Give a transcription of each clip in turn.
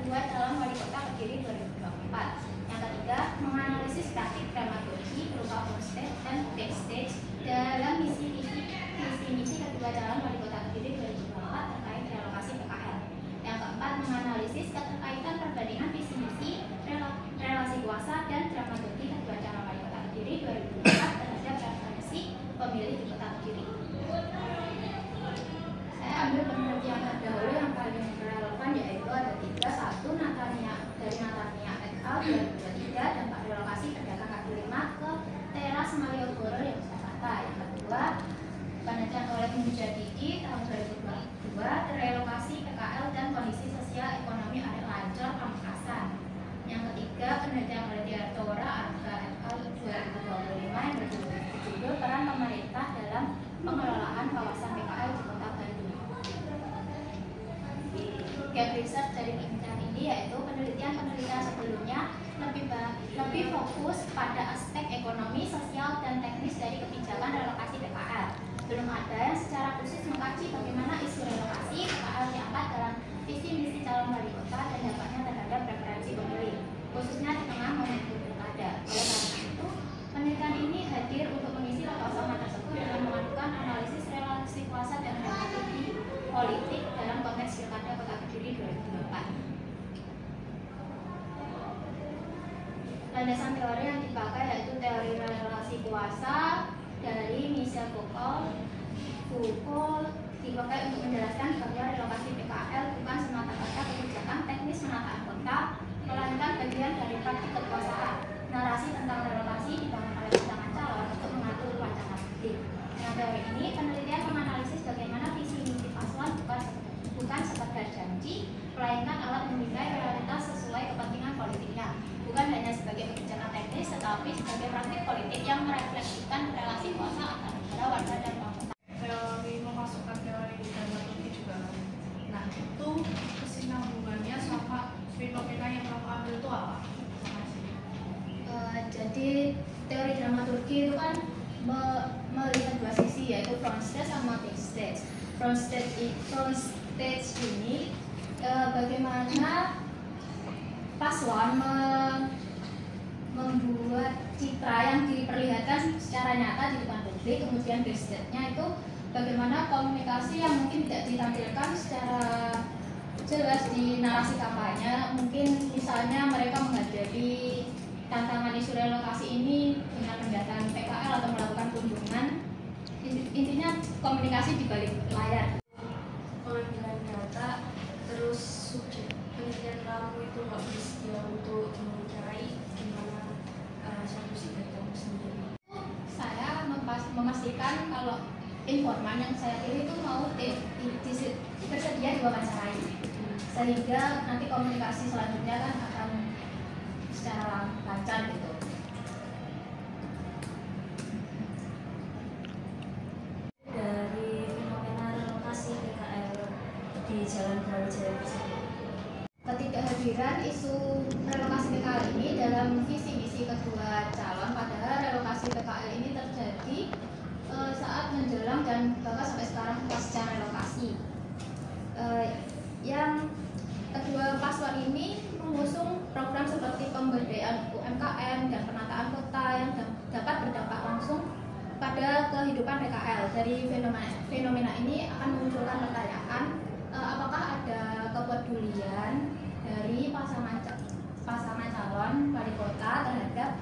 kedua calon wali kota Kediri 2024. Yang ketiga, menganalisis praktik dramaturgi berupa onstage dan backstage dalam misi kedua calon wali kota Kediri 2024 terkait relokasi PKL. Yang keempat, menganalisis keterkaitan perbandingan visi misi, relasi kuasa dan dramaturgi kedua calon wali kota Kediri 2024 terhadap preferensi pemilih di kota Kediri. Saya ambil penelitian terdahulu yang paling relevan, yaitu ada 3. 1. Natania et al. 2023 dampak relokasi pedagang kaki lima ke teras Malioboro yang Jakarta. Yang kedua, penelitian oleh Mujadidi tahun 2022 relokasi PKL dan kondisi sosial ekonomi area Lancor Pamekasan. Yang ketiga, penelitian oleh Diartora Arga et al. 2025 yang berjudul peran pemerintah dalam pengelolaan kawasan PKL di Kota Bandung. Gap research dari penelitian ini yaitu penelitian sebelumnya lebih fokus pada aspek ekonomi, sosial, dan teknis dari kebijakan relokasi PKL. Belum ada yang secara khusus mengkaji bagaimana isu relokasi PKL diangkat dalam visi misi calon wali kota dan dampaknya terhadap preferensi pemilih, khususnya di tengah momentum pilkada. Oleh karena itu, penelitian ini hadir untuk mengisi kekosongan tersebut dengan melakukan analisis relasi kuasa dan dramaturgi politik dalam konteks pilkada Kota Kediri 2024. Landasan teori yang dipakai yaitu teori relasi kuasa dari Michel Foucault dipakai untuk menjelaskan bahwa relokasi PKL bukan semata-mata kebijakan teknis menataan kota, melainkan bagian dari praktik kekuasaan. Narasi tentang relokasi dibangun oleh pasangan calon untuk mengatur wacana publik. Dengan teori ini, penelitian menganalisis bagaimana visi misi paslon bukan sekedar janji, melainkan alat menilai realitas sesuai kepentingan politiknya, bukan hanya sebagai kebijakan teknis, tetapi sebagai praktik politik yang merefleksikan relasi kuasa antar negara, warga, dan pemerintah. Teori memasukkan teori dramaturgi juga. Nah, itu kesinambungannya sama fenomena yang kamu ambil itu apa? Jadi teori dramaturgi itu kan melihat dua sisi, yaitu front stage sama back stage. Front stage ini bagaimana paslon membuat citra yang diperlihatkan secara nyata di depan publik. Kemudian back stage-nya itu bagaimana komunikasi yang mungkin tidak ditampilkan secara jelas di narasi kampanye. Mungkin misalnya mereka menghadapi tantangan isu relokasi ini dengan mendatangi PKL atau melakukan kunjungan. Intinya komunikasi di balik layar. Pengambilan data, terus subjek penelitian kamu itu nggak bisa untuk mencari gimana solusi dari kamu sendiri. Saya memastikan kalau informan yang saya pilih itu mau bersedia diwawancarai, sehingga nanti komunikasi selanjutnya kan akan secara lancar gitu. Dari fenomena relokasi PKL di Jalan Brawijaya tersebut. Ketidakhadiran isu relokasi PKL ini dalam visi misi kedua calon, padahal relokasi PKL ini terjadi saat menjelang dan bahkan sampai sekarang pasca relokasi. Yang kedua paslon ini mengusung program seperti pemberdayaan UMKM dan penataan kota yang dapat berdampak langsung pada kehidupan PKL. Dari fenomena ini akan memunculkan pertanyaan, apakah ada kepedulian dari pasangan calon wali kota terhadap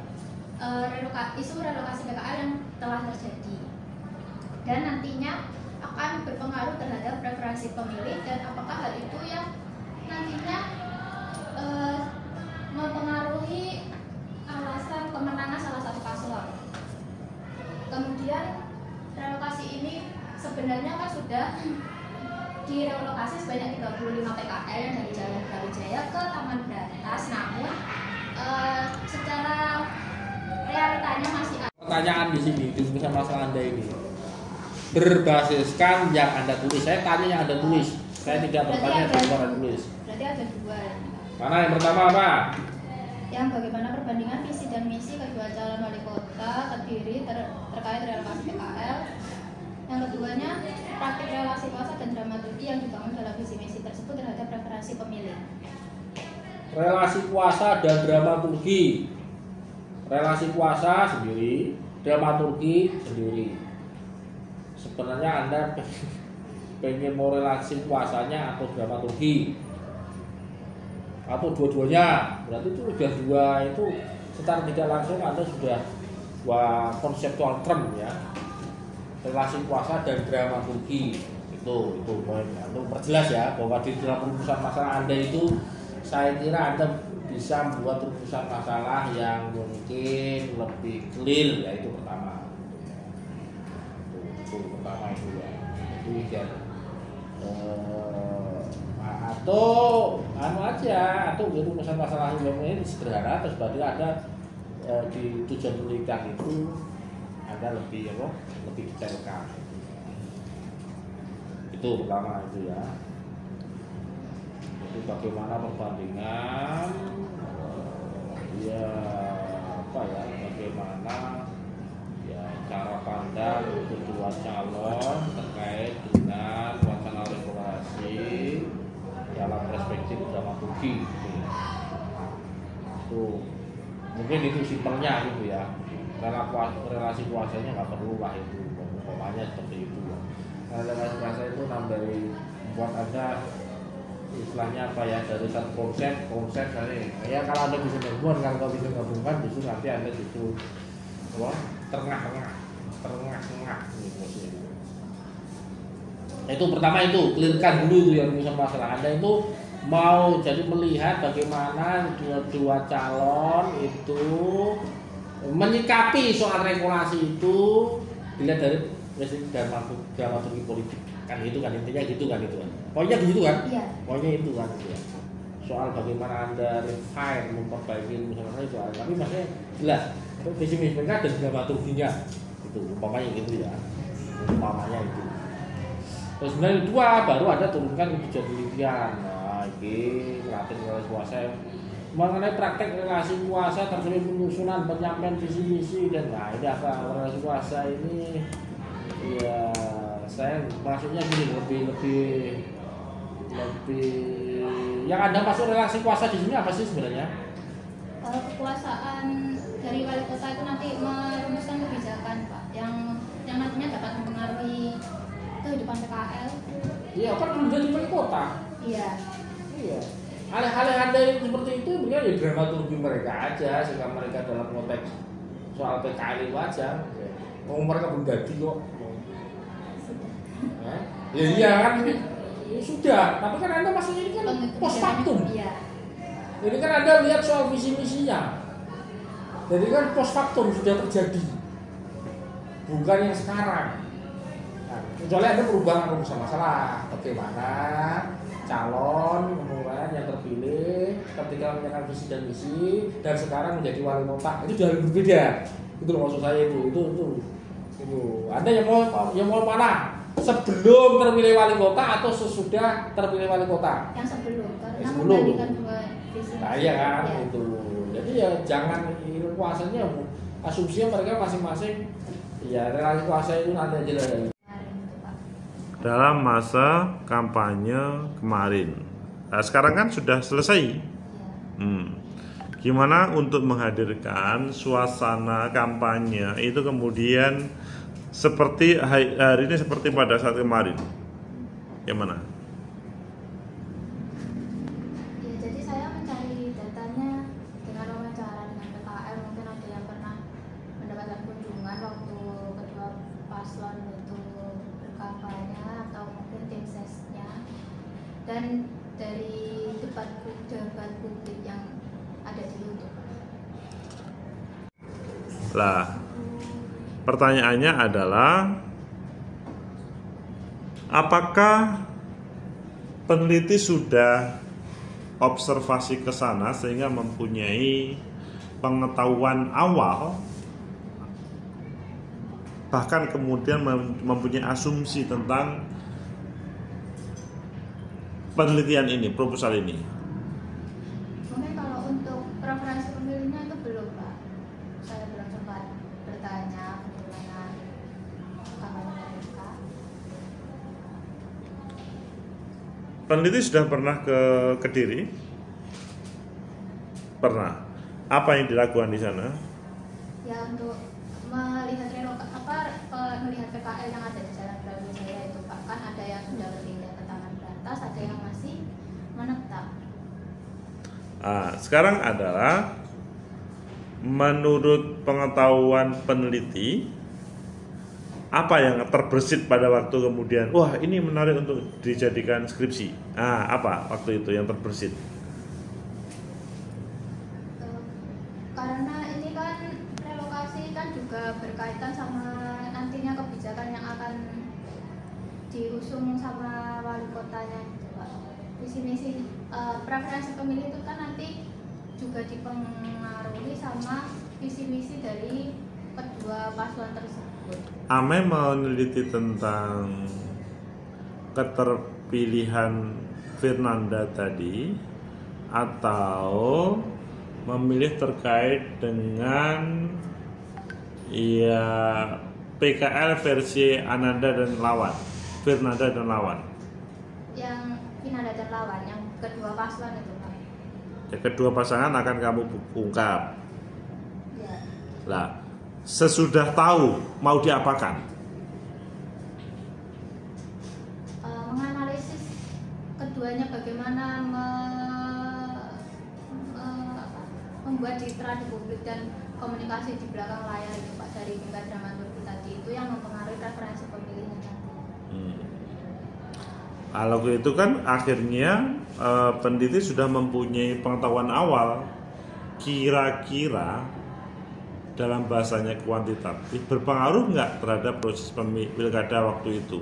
isu relokasi PKL yang telah terjadi, dan nantinya akan berpengaruh terhadap preferensi pemilih, dan apakah hal itu yang nantinya mempengaruhi alasan kemenangan salah satu paslon. Kemudian relokasi ini sebenarnya kan sudah direlokasi sebanyak 35 PKL yang dari Jalan Brawijaya ke Taman Berantas, namun secara realitanya masih ada. Pertanyaan di sini di masalah Anda ini berbasiskan yang Anda tulis. Saya tanya yang Anda tulis. Saya tidak bertanya yang Anda tulis. Berarti ada dua. Mana yang pertama apa? Yang bagaimana perbandingan visi dan misi kedua calon wali kota Kediri terkait relokasi PKL. Yang keduanya, praktik relasi kuasa dan dramaturgi yang dibangun dalam visi misi tersebut terhadap preferensi pemilih. relasi kuasa dan dramaturgi. Relasi kuasa sendiri, dramaturgi sendiri. Sebenarnya Anda pengen mau relasi kuasanya atau dramaturgi atau dua-duanya, berarti itu sudah dua, itu secara tidak langsung Anda sudah dua konseptual term ya, relasi kuasa dan dramaturgi. Itu perjelas ya bahwa di dalam rumusan masalah Anda itu saya kira Anda bisa membuat rumusan masalah yang mungkin lebih clear, yaitu pertama. Itu pertama itu ya. Itu ya. Atau atau rumusan masalah yang ini sederhana, terus berarti ada di tujuan penelitian itu ada lebih detailkan. Itu pertama itu ya. Itu bagaimana perbandingan bagaimana ya cara pandang kedua calon terkait dengan wacana regulasi dalam perspektif dramaturgi itu mungkin itu simpelnya gitu ya. Relasi kuasanya nggak perlu lah itu, pokoknya seperti itu ya. Relasi kuasa itu nambahi buat Anda istilahnya apa ya, dari satu konsep tadi ya, kalau Anda bisa gabungkan, kalau bisa gabungkan justru nanti Anda justru tengah-tengah gitu. Itu pertama, itu clearkan dulu itu yang bisa masalah Anda itu mau jadi melihat bagaimana dua calon itu menyikapi soal regulasi itu dilihat dari dramaturgi politik. Kan gitu kan, intinya gitu kan, itu kan pokoknya gitu kan, iya. Pokoknya itu kan ya. Soal bagaimana Anda refine, memperbaiki misalnya itu, tapi maksudnya jelas visi misi mereka dan dramaturginya itu umpamanya gitu ya, umpamanya itu. Terus kemudian kedua baru ada turunkan ke tujuan penelitian. Nah ini latih relasi kuasa mengenai praktek relasi kuasa terkait penyusunan penyampaian visi misi, dan nah ini apa relasi kuasa ini ya. Saya maksudnya gini, lebih yang Anda masuk relasi kuasa di sini apa sih sebenarnya? Kekuasaan dari wali kota itu nanti merumuskan kebijakan, Pak, yang nantinya dapat mempengaruhi kehidupan PKL. Iya, kan belum jadi wali kota. Iya. Hal-hal Anda yang seperti itu ya dramaturgi mereka aja, sehingga mereka dalam konteks soal PKL itu aja. Mereka belum jadi kok. Ya iya kan, sudah. Tapi kan Anda masih ini kan post factum. Iya. Jadi kan Anda lihat soal visi misinya. Jadi kan post factum sudah terjadi, bukan yang sekarang. Nah, kecuali Anda perubahan rumusan masalah, bagaimana calon kemudian yang terpilih ketika menyatakan visi dan misi dan sekarang menjadi wali kota, itu jauh berbeda. Itu maksud saya itu. Anda yang mau mana? Sebelum terpilih wali kota atau sesudah terpilih wali kota? Yang sebelum, karena sebelum. membandingkan dua visi. Nah iya kan, itu. Jadi ya jangan kuasanya, asumsinya mereka masing-masing. Ya relasi kuasa itu nanti aja lah. Dalam masa kampanye kemarin. Nah, sekarang kan sudah selesai. Gimana untuk menghadirkan suasana kampanye itu kemudian seperti hari ini seperti pada saat kemarin? Gimana? Ya, jadi saya mencari datanya dengan wawancara dengan PKL. Mungkin ada yang pernah mendapatkan kunjungan waktu kedua paslon itu berkampanye, atau mungkin tim sesnya, dan dari debat publik yang ada di YouTube. Lah, pertanyaannya adalah apakah peneliti sudah observasi ke sana sehingga mempunyai pengetahuan awal, bahkan kemudian mempunyai asumsi tentang penelitian ini, proposal ini? Mungkin kalau untuk preferensi pemilihnya itu belum, Pak. Saya belum sempat bertanya bagaimana kampanye mereka. Peneliti sudah pernah ke Kediri? Pernah. Apa yang dilakukan di sana? Ya untuk melihat melihat PKL yang ada di Jalan Brawijaya itu Pak, kan ada yang sudah berpindah ke tangan berantas, ada yang masih menetap. Sekarang adalah menurut pengetahuan peneliti, apa yang terbersit pada waktu kemudian, wah ini menarik untuk dijadikan skripsi. Apa waktu itu yang terbersit? Karena ini kan relokasi kan juga berkaitan sama nantinya kebijakan yang akan diusung sama wali kotanya gitu Pak. Visi misi preferensi pemilih itu kan nanti juga dipengaruhi sama visi misi dari kedua paslon tersebut. Ame meneliti tentang keterpilihan Firnanda tadi atau memilih terkait dengan ya PKL versi Ananda dan Lawan, Firnanda dan Lawan. Yang Firnanda dan Lawan, yang kedua paslon itu Pak. Ya, kedua pasangan akan kamu ungkap. Ya. Lah, sesudah tahu mau diapakan? Menganalisis keduanya bagaimana membuat citra di publik dan komunikasi di belakang layar itu Pak, dari tingkat dramaturgi tadi itu yang mempengaruhi preferensi pemilihnya nanti. Kalau itu kan akhirnya peneliti sudah mempunyai pengetahuan awal kira-kira dalam bahasanya kuantitatif berpengaruh nggak terhadap proses pilkada waktu itu?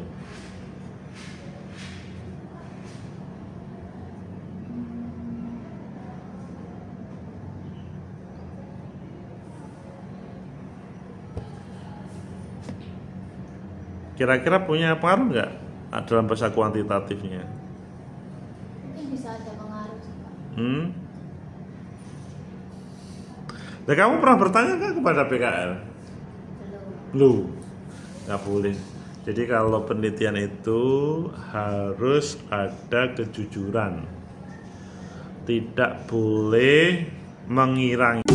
Kira-kira punya pengaruh nggak dalam bahasa kuantitatifnya? Mungkin bisa ada pengaruh sih Pak. Dan kamu pernah bertanya nggak kepada PKL? Belum. Nggak boleh. Jadi kalau penelitian itu harus ada kejujuran, tidak boleh mengirangi.